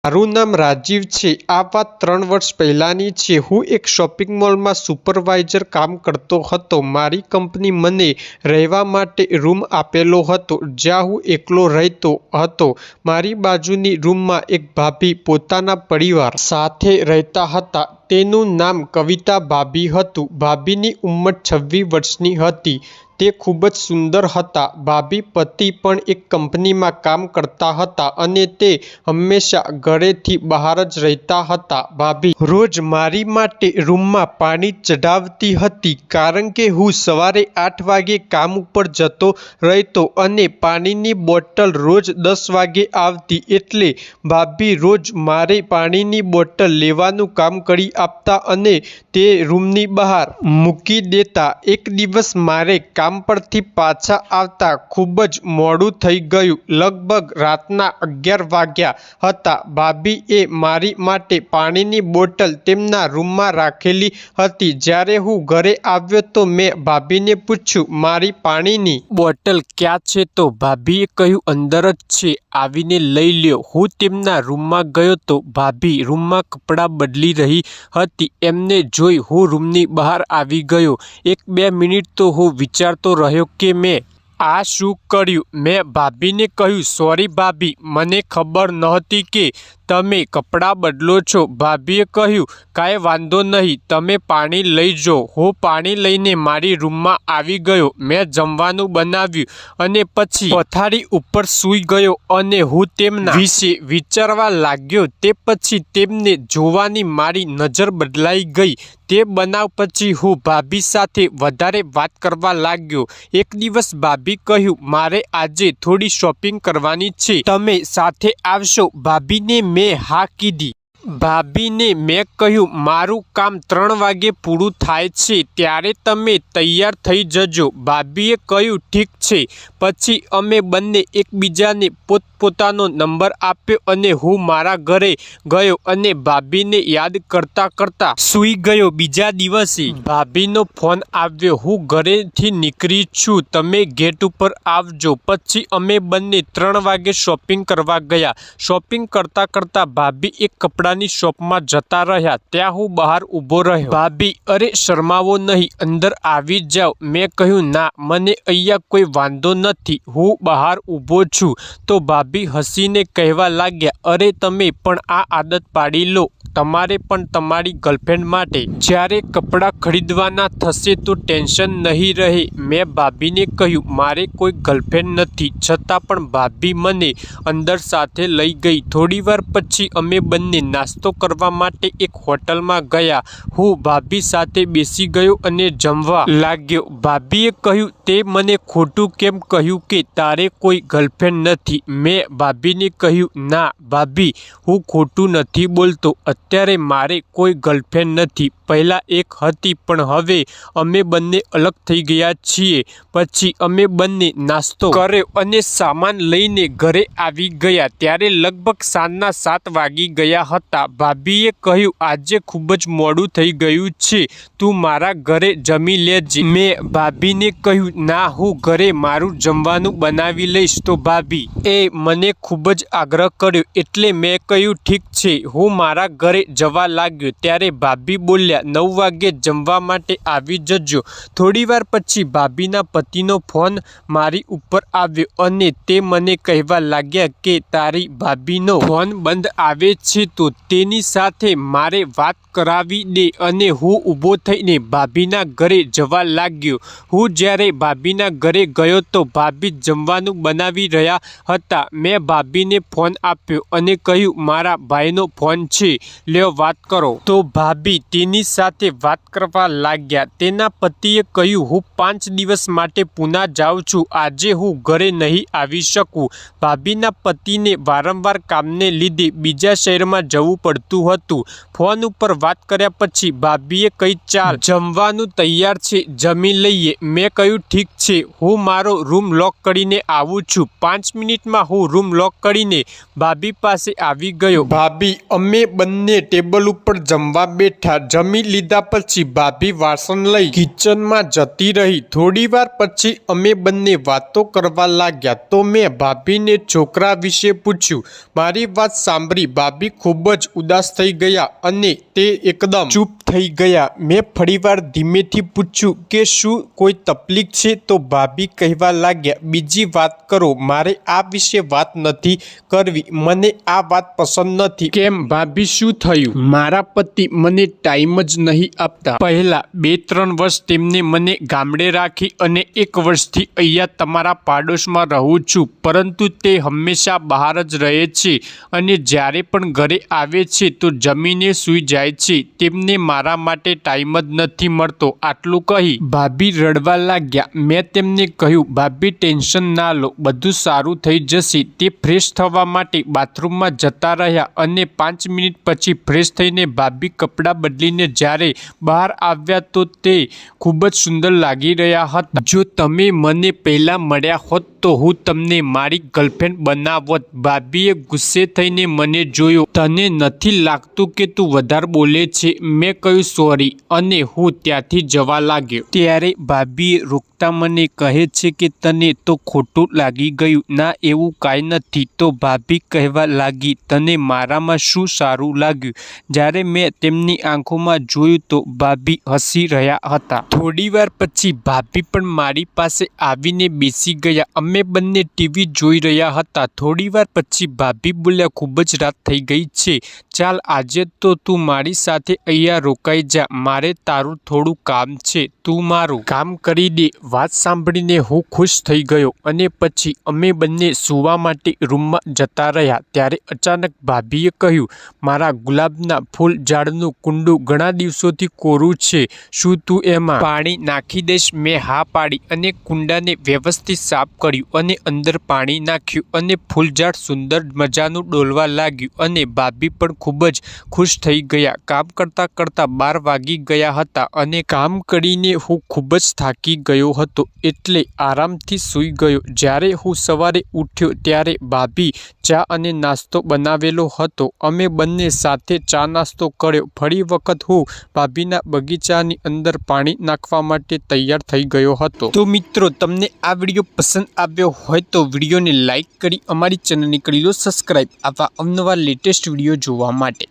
મારું નામ રાજીવ છે। આ વાત 3 વર્ષ પહેલાંની છે। હું એક શોપિંગ મોલમાં સુપરવાઇઝર કામ કરતો હતો। મારી કંપની મને રહેવા માટે રૂમ આપેલો હતો જ્યાં હું એકલો રહેતો હતો। મારી બાજુની રૂમમાં એક ભાભી પોતાના પરિવાર સાથે રહેતા હતા। તેનું નામ કવિતા ભાભી હતું। ભાભીની ઉંમર 26 વર્ષની હતી। તે ખૂબ જ સુંદર હતા। ભાભી પતિ પણ એક કંપનીમાં કામ કરતા હતા અને તે હંમેશા ઘરેથી બહાર જ રહેતા હતા। ભાભી રોજ મારી માટે રૂમમાં પાણી ચઢાવતી હતી કારણ કે હું સવારે 8 વાગે કામ ઉપર જતો રહેતો અને પાણીની બોટલ રોજ 10 વાગે આવતી, એટલે ભાભી રોજ મારે પાણીની બોટલ લેવાનું કામ કરી આપતા અને તે રૂમની બહાર મૂકી દેતા। એક દિવસ મારે કામ પરથી પાછા આવતા ખૂબ જ મોડું થઈ ગયું। લગભગ રાતના 11 વાગ્યા હતા। ભાભીએ મારી માટે પાણીની બોટલ તેમના રૂમમાં રાખેલી હતી। જ્યારે હું ઘરે આવ્યો તો મેં ભાભીને પૂછ્યું, મારી પાણીની બોટલ ક્યાં છે? તો ભાભીએ કહ્યું, અંદર જ છે, આવીને લઈ લ્યો। હું તેમના રૂમમાં ગયો તો ભાભી રૂમમાં કપડાં બદલી રહી હતી। એમને જોઈ હું રૂમની બહાર આવી ગયો। 1-2 મિનિટ તો હું વિચારતો રહ્યો કે મેં આ શું કર્યું। મેં ભાભીને કહ્યું, સોરી ભાભી, મને ખબર નહોતી કે તમે કપડાં બદલો છો। ભાભીએ કહ્યું, કાંઈ વાંધો નહીં, તમે પાણી લઈ જાઓ। હું પાણી લઈને મારી રૂમમાં આવી ગયો। મેં જમવાનું બનાવ્યું અને પછી પથારી ઉપર સૂઈ ગયો અને હું તેમના વિશે વિચારવા લાગ્યો। તે પછી તેમને જોવાની મારી નજર બદલાઈ ગઈ। તે બનાવ પછી હું ભાભી સાથે વધારે વાત કરવા લાગ્યો। એક દિવસ ભાભી કહ્યું, મારે આજે થોડી શોપિંગ કરવાની છે, તમે સાથે આવશો? ભાભીને મેં હા કીધી। ભાભીને મેં કહ્યું, મારું કામ 3 વાગે પૂરું થાય છે ત્યારે તમે તૈયાર થઈ જજો। ભાભીએ કહ્યું, ઠીક છે। પછી અમે બંને એકબીજાને પોતપોતાનો નંબર આપ્યો અને હું મારા ઘરે ગયો અને ભાભીને યાદ કરતા કરતા સૂઈ ગયો। બીજા દિવસે ભાભીનો ફોન આવ્યો, હું ઘરેથી નીકળી છું, તમે ગેટ ઉપર આવજો। પછી અમે બંને 3 વાગે શોપિંગ કરવા ગયા। શોપિંગ કરતા કરતા ભાભી એક કપડાની શોપમાં જતા રહ્યા। ત્યાં હું બહાર ઊભો રહ્યો। ભાભી, અરે શરમાવો નહીં, અંદર આવી જાઓ। મેં કહ્યું, ના, મને અહીંયા કોઈ વાંધો નથી, હું બહાર ઊભો છું। તો ભાભી હસીને કહેવા લાગ્યા, અરે તમે પણ આ આદત પાડી લો, તમારે પણ તમારી ગર્લફ્રેન્ડ માટે જ્યારે કપડાં ખરીદવાના થશે તો ટેન્શન નહીં રહે। મેં ભાભીને કહ્યું, મારે કોઈ ગર્લફ્રેન્ડ નથી, છતાં પણ ભાભી મને અંદર સાથે લઈ ગઈ। થોડીવાર પછી અમે બંને નાસ્તો કરવા માટે એક હોટલમાં ગયા। હું ભાભી સાથે બેસી ગયો અને જમવા લાગ્યો। ભાભીએ કહ્યું, તે મને ખોટું કેમ કહ્યું કે તારે કોઈ ગર્લફ્રેન્ડ નથી? મેં ભાભીને કહ્યું, ના ભાભી, હું ખોટું નથી બોલતો, અત્યારે મારે કોઈ ગર્લફ્રેન્ડ નથી। પહેલાં એક હતી પણ હવે અમે બંને અલગ થઈ ગયા છીએ। પછી અમે બંને નાસ્તો કર્યો અને સામાન લઈને ઘરે આવી ગયા ત્યારે લગભગ સાંજના 7 વાગી ગયા હતા। ભાભીએ કહ્યું, આજે ખૂબ જ મોડું થઈ ગયું છે, તું મારા ઘરે જમી લેજે। મેં ભાભીને કહ્યું, ના, હું ઘરે મારું જમવાનું બનાવી લઈશ। તો ભાભી મને ખૂબ જ આગ્રહ કર્યો એટલે મેં કહ્યું, ઠીક છે, હું મારા ઘરે જવા લાગ્યો ત્યારે ભાભી બોલ્યા, 9 વાગે જમવા માટે આવી જજો। થોડીવાર પછી ભાભીના પતિનો ફોન મારી ઉપર આવ્યો અને તે મને કહેવા લાગ્યા કે તારી ભાભીનો ફોન બંધ આવે છે તો તેની સાથે મારે વાત કરાવી દે અને હું ઊભો થઈને ભાભીના ઘરે જવા લાગ્યો। હું જ્યારે ભાભીના ઘરે ગયો તો ભાભી જમવાનું બનાવી રહ્યા હતા। મેં ભાભીને ફોન આપ્યો અને કહ્યું, મારા ભાઈનો ફોન છે, લ્યો વાત કરો। તો ભાભી તેની સાથે વાત કરવા લાગ્યા। તેના પતિએ કહ્યું, હું 5 દિવસ માટે પૂના જાઉં છું, આજે હું ઘરે નહીં આવી શકું। ભાભીના પતિને વારંવાર કામને લીધે બીજા શહેરમાં જવું પડતું હતું। ફોન ઉપર વાત કર્યા પછી ભાભીએ કહ્યું, ચાલ જમવાનું તૈયાર છે, જમી લઈએ। મેં કહ્યું, ઠીક છે, હું મારો રૂમ લોક કરીને આવું છું। 5 મિનિટમાં હું રૂમ લોક કરીને ભાભી પાસે આવી ગયો। ભાભી, અમે બંને બંને ટેબલ ઉપર જમવા બેઠા. જમી લીધા પછી ભાભી વાસણ લઈ કિચનમાં જતી રહી. થોડી વાર પછી અમે બંને વાતો કરવા લાગ્યા તો મેં ભાભીને છોકરા વિશે પૂછ્યું. મારી વાત સાંભળી ભાભી ખૂબ જ ઉદાસ થઈ ગયા અને તે એકદમ ચૂપ થઈ ગયા. મેં ફરીવાર ધીમેથી પૂછ્યું કે શું કોઈ તકલીફ છે તો ભાભી કહેવા લાગ્યા, બીજી વાત કરો, મારે આ વિશે વાત નથી કરવી, મને આ વાત પસંદ નથી. કેમ ભાભી, શું થયું? મારા પતિ મને ટાઈમ જ નહીં આપતા. પહેલા 2-3 વર્ષ તેમને મને ગામડે રાખી અને 1 વર્ષથી અહીંયા તમારા પાડોશમાં રહું છું, પરંતુ તે હંમેશા બહાર જ રહે છે અને જ્યારે પણ ઘરે આવે છે તો જમીને સૂઈ જાય છે. તેમને મારા માટે ટાઈમ જ નથી મળતો. આટલું કહી ભાભી રડવા લાગ્યા. મેં તેમને કહ્યું, ભાભી ટેન્શન ના લો, બધું સારું થઈ જશે. તે ફ્રેશ થવા માટે બાથરૂમમાં જતા રહ્યા અને 5 મિનિટ પછી ફ્રેશ થઈને ભાભી કપડાં બદલીને જ્યારે બહાર આવ્યા તો તે ખૂબ જ સુંદર લાગી રહ્યા હતા. જો તમે મને પહેલાં મળ્યા હોત તો હું તમને મારી ગર્લફ્રેન્ડ બનાવત. ભાભીએ ગુસ્સે થઈને મને જોયો. તને નથી લાગતું કે તું વધારે બોલે છે? મેં કહ્યું સોરી અને હું ત્યાંથી જવા લાગ્યો. ત્યારે ભાભીએ રોકતા મને કહે છે કે તને તો ખોટું લાગી ગયું. ના, એવું કાંઈ નથી. તો ભાભી કહેવા લાગી, તને મારામાં શું સારું લાગ્યું? જ્યારે મેં તેમની આંખોમાં જોયું તો ભાભી હસી રહ્યા હતા. થોડી વાર પછી ભાભી પણ મારી પાસે આવીને બેસી ગયા. અમે બંને ટીવી જોઈ રહ્યા હતા. થોડી વાર પછી ભાભી બોલ્યા, ખૂબ જ રાત થઈ ગઈ છે, ચાલ આજે તો તું મારી સાથે અહીંયા રોકાઈ જા, મારે તારું થોડું કામ છે, તું મારું કામ કરી દે. વાત સાંભળીને હું ખુશ થઈ ગયો અને પછી અમે બંને સૂવા માટે રૂમમાં જતા રહ્યા. ત્યારે અચાનક ભાભીએ કહ્યું, મારા ગુલાબના ફૂલ ઝાડનું કુંડું ઘણા દિવસોથી કોરું છે, શું તું એમાં પાણી નાખી દઈશ? મેં હા પાડી અને કુંડાને વ્યવસ્થિત સાફ કર્યું અને અંદર પાણી નાખ્યું અને ફૂલઝાડ સુંદર મજાનું ડોલવા લાગ્યું અને ભાભી પણ ખૂબ જ ખુશ થઈ ગયા. કામ કરતાં કરતાં 12 વાગી ગયા હતા અને કામ કરીને હું ખૂબ જ થાકી ગયો હતો એટલે આરામથી સૂઈ ગયો. જ્યારે હું સવારે ઉઠ્યો ત્યારે ભાભી ચા અને નાસ્તો બનાવેલો હતો. અમે બંને સાથે ચા નાસ્તો કર્યો. ફરી વખત હું ભાભીના બગીચાની અંદર પાણી નાખવા માટે તૈયાર થઈ ગયો હતો. તો મિત્રો, તમને આ વિડીયો પસંદ આવ્યો હોય તો વિડીયોને લાઈક કરી અમારી ચેનલને કરી લો સબસ્ક્રાઈબ આવા અવનવા લેટેસ્ટ વિડીયો જોવા માટે.